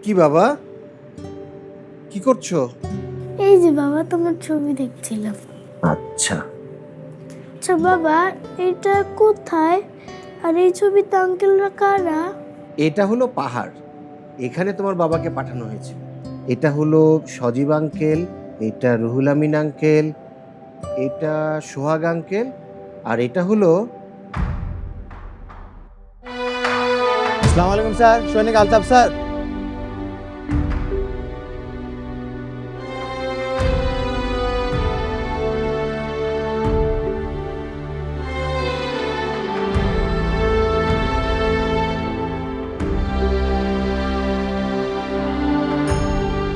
কি বাবা, কি করছো? এই যে বাবা, তোমার ছবি দেখছিলাম। আচ্ছা, আচ্ছা বাবা, এটা কোথায়? আর এই ছবিতে আঙ্কেলরা কারা? এটা হলো পাহাড়। এখানে তোমার বাবাকে পাঠানো হয়েছে। এটা হলো সজীব আঙ্কেল, এটা রুহুল আমিন আঙ্কেল, এটা সোহাগ আঙ্কেল, আর এটা হলো আসসালামু আলাইকুম স্যার, সৈনিক আলতাফ স্যার।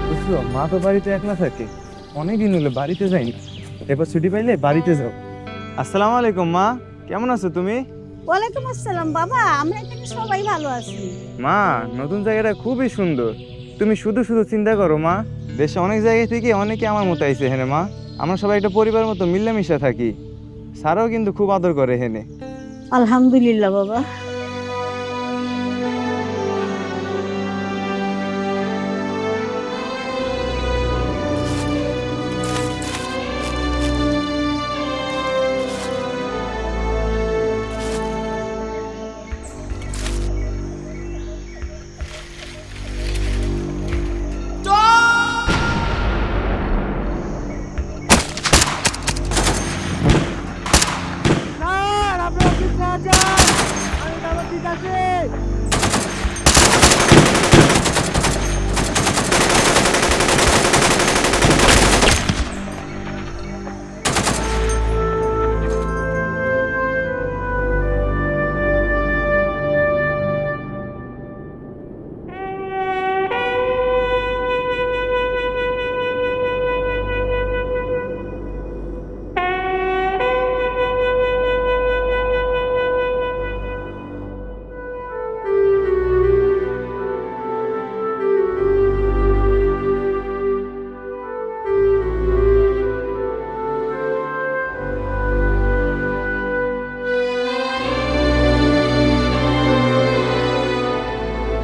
বুঝলো, মা তো বাড়িতে একলা থাকে, অনেকদিন হলো বাড়িতে যাইনি। এবার ছুটি পাইলে বাড়িতে যাও। আসসালামু আলাইকুম মা, কেমন আছো তুমি? ওয়ালাইকুম আসসালাম বাবা, আমরা এখানে সবাই ভালো আছি। মা, নতুন জায়গাটা খুবই সুন্দর। তুমি শুধু শুধু চিন্তা করো মা, দেশে অনেক জায়গা থেকে অনেকে আমার মতো আইছে হেনে মা। আমরা সবাই একটা পরিবার মতো মিলেমিশে থাকি। স্যারও কিন্তু খুব আদর করে হেনে। আলহামদুলিল্লাহ বাবা।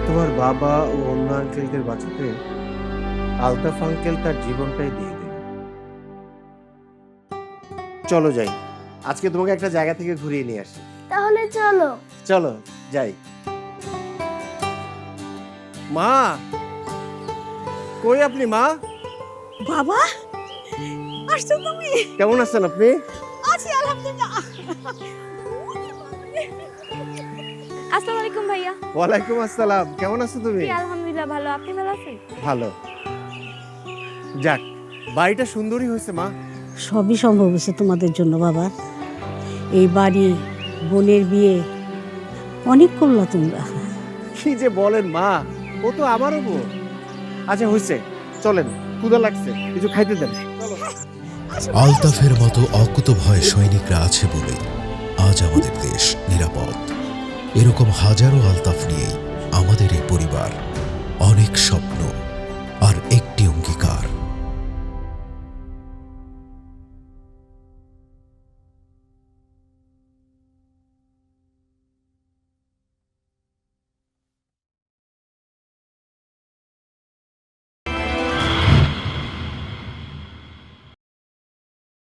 তোমার বাবা ও অন্য আঙ্কেলদের বাঁচাতে আলতাফ আঙ্কেল তার জীবনটাই দিয়ে দিল। চলো যাই, আজকে তোমাকে একটা জায়গা থেকে ঘুরিয়ে নিয়ে আসি। তাহলে চলো। চলো যাই। মা, কই আপনি মা? বাবা আসছো তুমি? কেমন আছেন আপনি? আছি আলহামদুলিল্লাহ। আসসালামু আলাইকুম ভাইয়া। ওয়ালাইকুম আসসালাম, কেমন আছো তুমি? জি আলহামদুলিল্লাহ ভালো, আপনি ভালো আছেন? ভালো। যাক, বাড়িটা সুন্দরই হয়েছে মা। সবই সম্ভব হয়েছে তোমাদের জন্য বাবা। এই বাড়ি, বোনের বিয়ে, অনেক করলা তোমরা। কি যে বলেন মা, ও তো আমারও বোন। আচ্ছা হয়েছে, চলেন, ক্ষুধা লাগছে, কিছু খাইতে দেন। চলো। আলতাফের মতো অকুতভয় সৈনিকরা আছে বলেই আজ আমাদের দেশ নিরাপদ। এরকম হাজারো আলতাফ নিয়েই আমাদের এই পরিবার, অনেক স্বপ্ন।